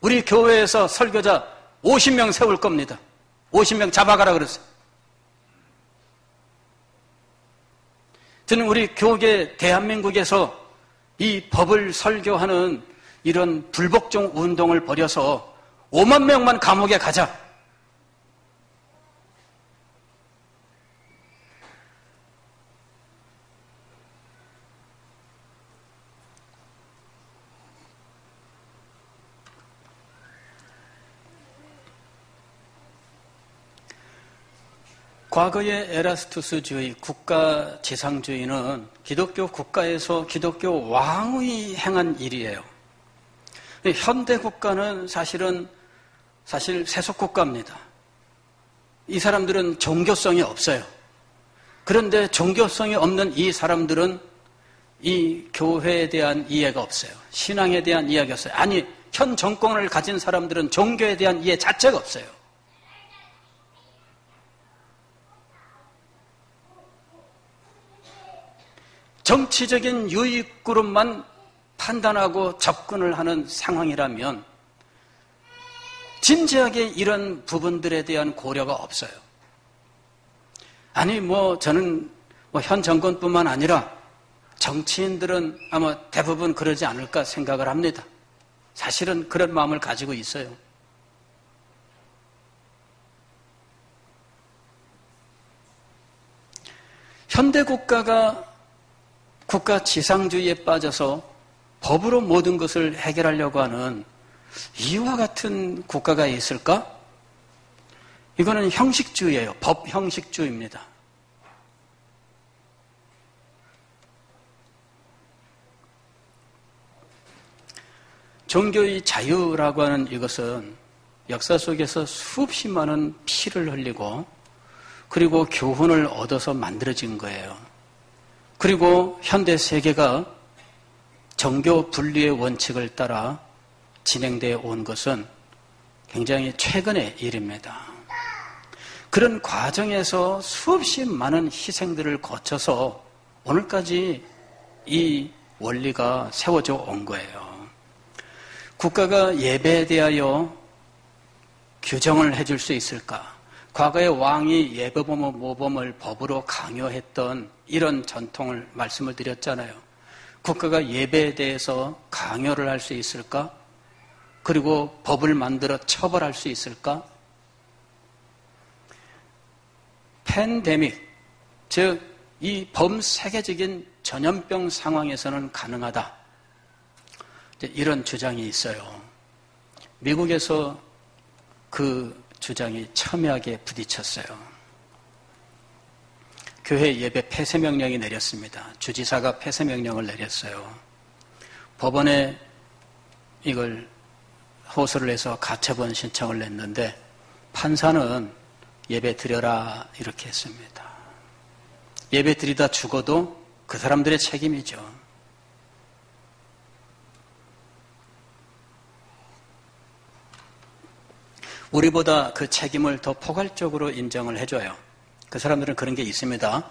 우리 교회에서 설교자 50명 세울 겁니다. 50명 잡아가라 그랬어요. 저는 우리 교계 대한민국에서 이 법을 설교하는 이런 불복종 운동을 벌여서 5만 명만 감옥에 가자. 과거의 에라스투스주의, 국가지상주의는 기독교 국가에서 기독교 왕이 행한 일이에요. 현대 국가는 사실 세속국가입니다. 이 사람들은 종교성이 없어요. 그런데 종교성이 없는 이 사람들은 이 교회에 대한 이해가 없어요. 신앙에 대한 이해가 없어요. 아니, 현 정권을 가진 사람들은 종교에 대한 이해 자체가 없어요. 정치적인 유익 그룹만 판단하고 접근을 하는 상황이라면 진지하게 이런 부분들에 대한 고려가 없어요. 아니 저는 현 정권뿐만 아니라 정치인들은 아마 대부분 그러지 않을까 생각을 합니다. 사실은 그런 마음을 가지고 있어요. 현대 국가가 국가 지상주의에 빠져서 법으로 모든 것을 해결하려고 하는 이와 같은 국가가 있을까? 이거는 형식주의예요. 법 형식주의입니다. 종교의 자유라고 하는 이것은 역사 속에서 수없이 많은 피를 흘리고 그리고 교훈을 얻어서 만들어진 거예요. 그리고 현대 세계가 정교 분리의 원칙을 따라 진행되어 온 것은 굉장히 최근의 일입니다. 그런 과정에서 수없이 많은 희생들을 거쳐서 오늘까지 이 원리가 세워져 온 거예요. 국가가 예배에 대하여 규정을 해줄 수 있을까? 과거에 왕이 예배범 모범을 법으로 강요했던 이런 전통을 말씀을 드렸잖아요. 국가가 예배에 대해서 강요를 할 수 있을까? 그리고 법을 만들어 처벌할 수 있을까? 팬데믹, 즉 이 범세계적인 전염병 상황에서는 가능하다. 이런 주장이 있어요. 미국에서 그 주장이 첨예하게 부딪혔어요. 교회 예배 폐쇄 명령이 내렸습니다. 주지사가 폐쇄 명령을 내렸어요. 법원에 이걸 호소를 해서 가처분 신청을 냈는데 판사는 예배 드려라 이렇게 했습니다. 예배 드리다 죽어도 그 사람들의 책임이죠. 우리보다 그 책임을 더 포괄적으로 인정을 해줘요. 그 사람들은 그런 게 있습니다.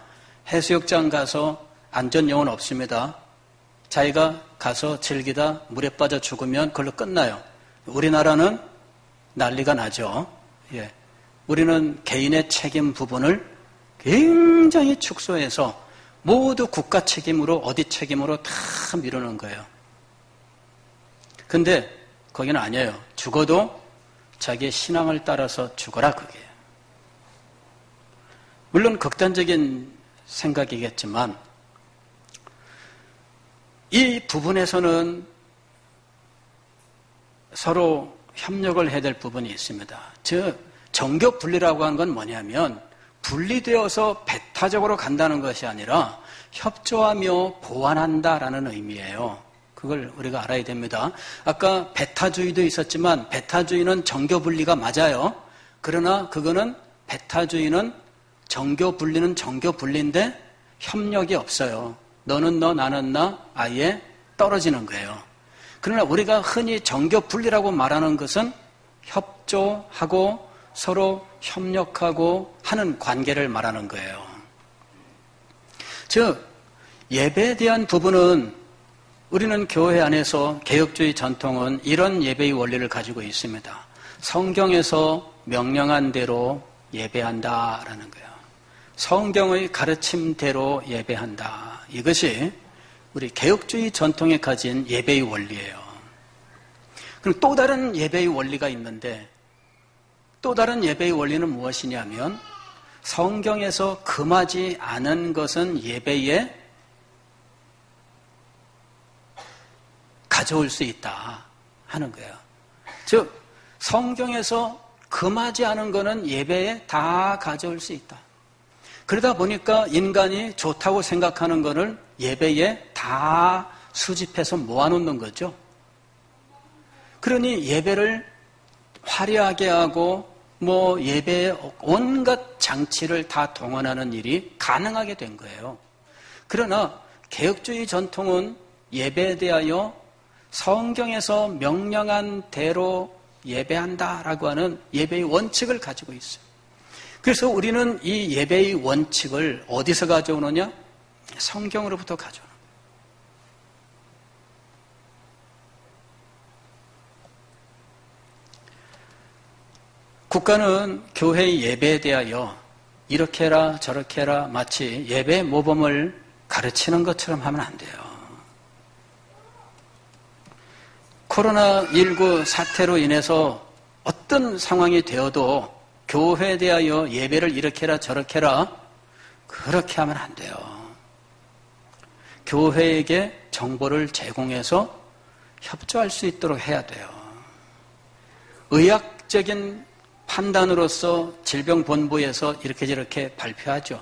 해수욕장 가서 안전요원 없습니다. 자기가 가서 즐기다 물에 빠져 죽으면 그걸로 끝나요. 우리나라는 난리가 나죠. 예. 우리는 개인의 책임 부분을 굉장히 축소해서 모두 국가 책임으로 어디 책임으로 다 미루는 거예요. 근데 거기는 아니에요. 죽어도 자기의 신앙을 따라서 죽어라 그게. 물론 극단적인 생각이겠지만 이 부분에서는 서로 협력을 해야 될 부분이 있습니다. 즉 정교 분리라고 하는 건 뭐냐면 분리되어서 배타적으로 간다는 것이 아니라 협조하며 보완한다라는 의미예요. 그걸 우리가 알아야 됩니다. 아까 배타주의도 있었지만 배타주의는 정교 분리가 맞아요. 그러나 그거는 배타주의는 정교 분리는 정교 분리인데 협력이 없어요. 너는 너 나는 나 아예 떨어지는 거예요. 그러나 우리가 흔히 정교 분리라고 말하는 것은 협조하고 서로 협력하고 하는 관계를 말하는 거예요. 즉 예배에 대한 부분은 우리는 교회 안에서 개혁주의 전통은 이런 예배의 원리를 가지고 있습니다. 성경에서 명령한 대로 예배한다라는 거예요. 성경의 가르침대로 예배한다. 이것이 우리 개혁주의 전통에 가진 예배의 원리예요. 그럼 또 다른 예배의 원리가 있는데 또 다른 예배의 원리는 무엇이냐면 성경에서 금하지 않은 것은 예배에 가져올 수 있다 하는 거예요. 즉 성경에서 금하지 않은 것은 예배에 다 가져올 수 있다. 그러다 보니까 인간이 좋다고 생각하는 것을 예배에 다 수집해서 모아놓는 거죠. 그러니 예배를 화려하게 하고 예배에 온갖 장치를 다 동원하는 일이 가능하게 된 거예요. 그러나 개혁주의 전통은 예배에 대하여 성경에서 명령한 대로 예배한다라고 하는 예배의 원칙을 가지고 있어요. 그래서 우리는 이 예배의 원칙을 어디서 가져오느냐? 성경으로부터 가져오는 거예요. 국가는 교회의 예배에 대하여 이렇게 해라 저렇게 해라 마치 예배 모범을 가르치는 것처럼 하면 안 돼요. 코로나19 사태로 인해서 어떤 상황이 되어도 교회에 대하여 예배를 이렇게 해라 저렇게 해라 그렇게 하면 안 돼요. 교회에게 정보를 제공해서 협조할 수 있도록 해야 돼요. 의학적인 판단으로서 질병본부에서 이렇게 저렇게 발표하죠.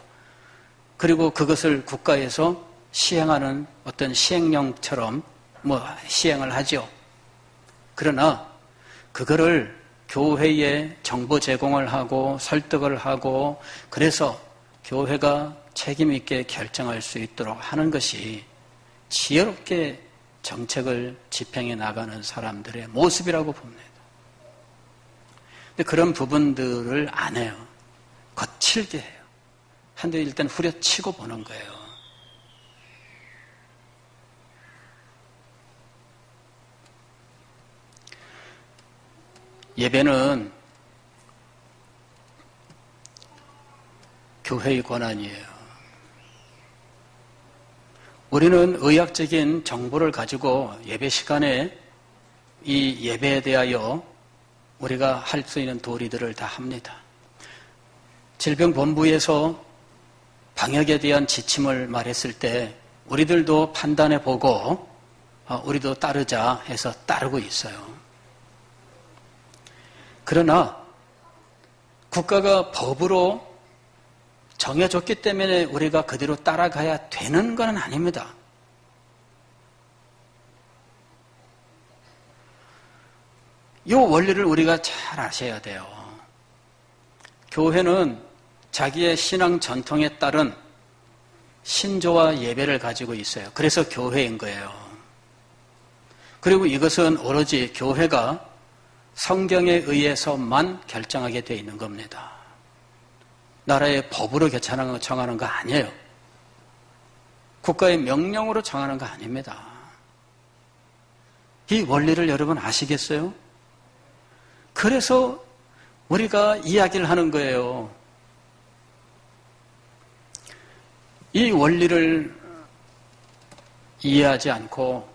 그리고 그것을 국가에서 시행하는 어떤 시행령처럼 시행을 하죠. 그러나 그거를 교회에 정보 제공을 하고 설득을 하고 그래서 교회가 책임 있게 결정할 수 있도록 하는 것이 지혜롭게 정책을 집행해 나가는 사람들의 모습이라고 봅니다. 근데 그런 부분들을 안 해요. 거칠게 해요. 한데 일단 후려치고 보는 거예요. 예배는 교회의 권한이에요. 우리는 의학적인 정보를 가지고 예배 시간에 이 예배에 대하여 우리가 할 수 있는 도리들을 다 합니다. 질병본부에서 방역에 대한 지침을 말했을 때 우리들도 판단해 보고 우리도 따르자 해서 따르고 있어요. 그러나 국가가 법으로 정해줬기 때문에 우리가 그대로 따라가야 되는 건 아닙니다. 이 원리를 우리가 잘 아셔야 돼요. 교회는 자기의 신앙 전통에 따른 신조와 예배를 가지고 있어요. 그래서 교회인 거예요. 그리고 이것은 오로지 교회가 성경에 의해서만 결정하게 되어 있는 겁니다. 나라의 법으로 정하는 거 아니에요. 국가의 명령으로 정하는 거 아닙니다. 이 원리를 여러분 아시겠어요? 그래서 우리가 이야기를 하는 거예요. 이 원리를 이해하지 않고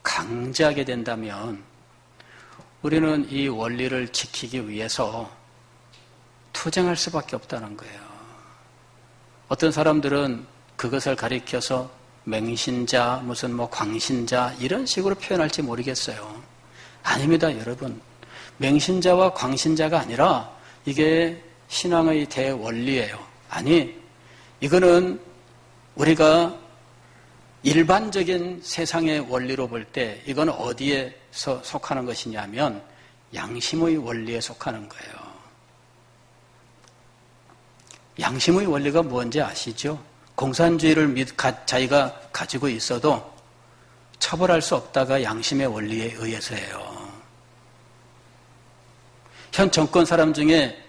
강제하게 된다면 우리는 이 원리를 지키기 위해서 투쟁할 수밖에 없다는 거예요. 어떤 사람들은 그것을 가리켜서 맹신자, 무슨 광신자 이런 식으로 표현할지 모르겠어요. 아닙니다, 여러분. 맹신자와 광신자가 아니라 이게 신앙의 대원리예요. 아니, 이거는 우리가 일반적인 세상의 원리로 볼 때 이건 어디에서 속하는 것이냐면 양심의 원리에 속하는 거예요. 양심의 원리가 뭔지 아시죠? 공산주의를 자기가 가지고 있어도 처벌할 수 없다가 양심의 원리에 의해서예요. 현 정권 사람 중에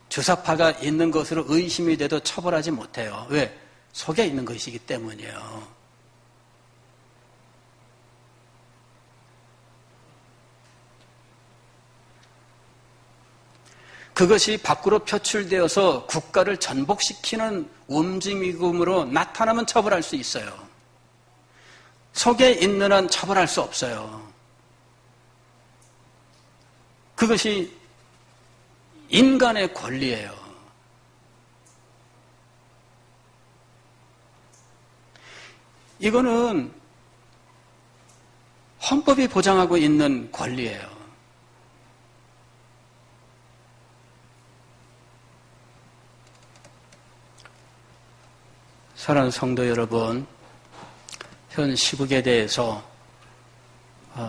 주사파가 있는 것으로 의심이 돼도 처벌하지 못해요. 왜? 속에 있는 것이기 때문이에요. 그것이 밖으로 표출되어서 국가를 전복시키는 움직임으로 나타나면 처벌할 수 있어요. 속에 있는 한 처벌할 수 없어요. 그것이 인간의 권리예요. 이거는 헌법이 보장하고 있는 권리예요. 사랑하는 성도 여러분, 현 시국에 대해서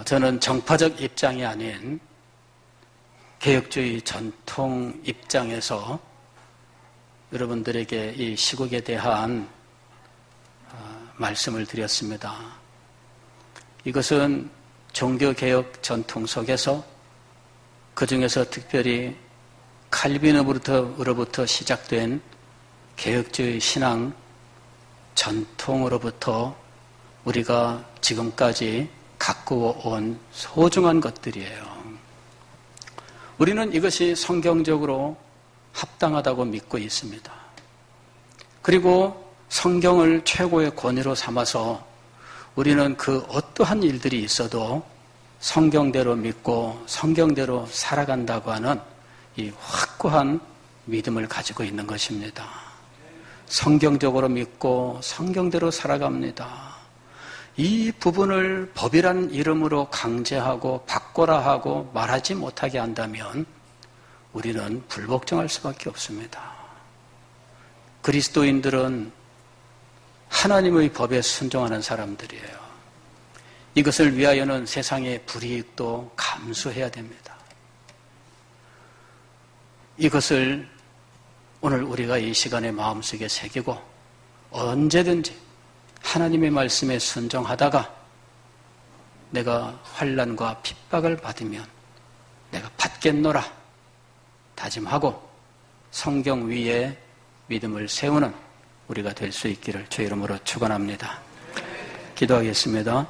저는 정파적 입장이 아닌 개혁주의 전통 입장에서 여러분들에게 이 시국에 대한 말씀을 드렸습니다. 이것은 종교개혁 전통 속에서 그 중에서 특별히 칼빈으로부터 시작된 개혁주의 신앙 전통으로부터 우리가 지금까지 갖고 온 소중한 것들이에요. 우리는 이것이 성경적으로 합당하다고 믿고 있습니다. 그리고 성경을 최고의 권위로 삼아서 우리는 그 어떠한 일들이 있어도 성경대로 믿고 성경대로 살아간다고 하는 이 확고한 믿음을 가지고 있는 것입니다. 성경적으로 믿고 성경대로 살아갑니다. 이 부분을 법이라는 이름으로 강제하고 바꿔라 하고 말하지 못하게 한다면 우리는 불복종할 수밖에 없습니다. 그리스도인들은 하나님의 법에 순종하는 사람들이에요. 이것을 위하여는 세상의 불이익도 감수해야 됩니다. 이것을 오늘 우리가 이 시간에 마음속에 새기고 언제든지 하나님의 말씀에 순종하다가 내가 환난과 핍박을 받으면 내가 받겠노라 다짐하고 성경 위에 믿음을 세우는 우리가 될 수 있기를 주의 이름으로 축원합니다. 기도하겠습니다.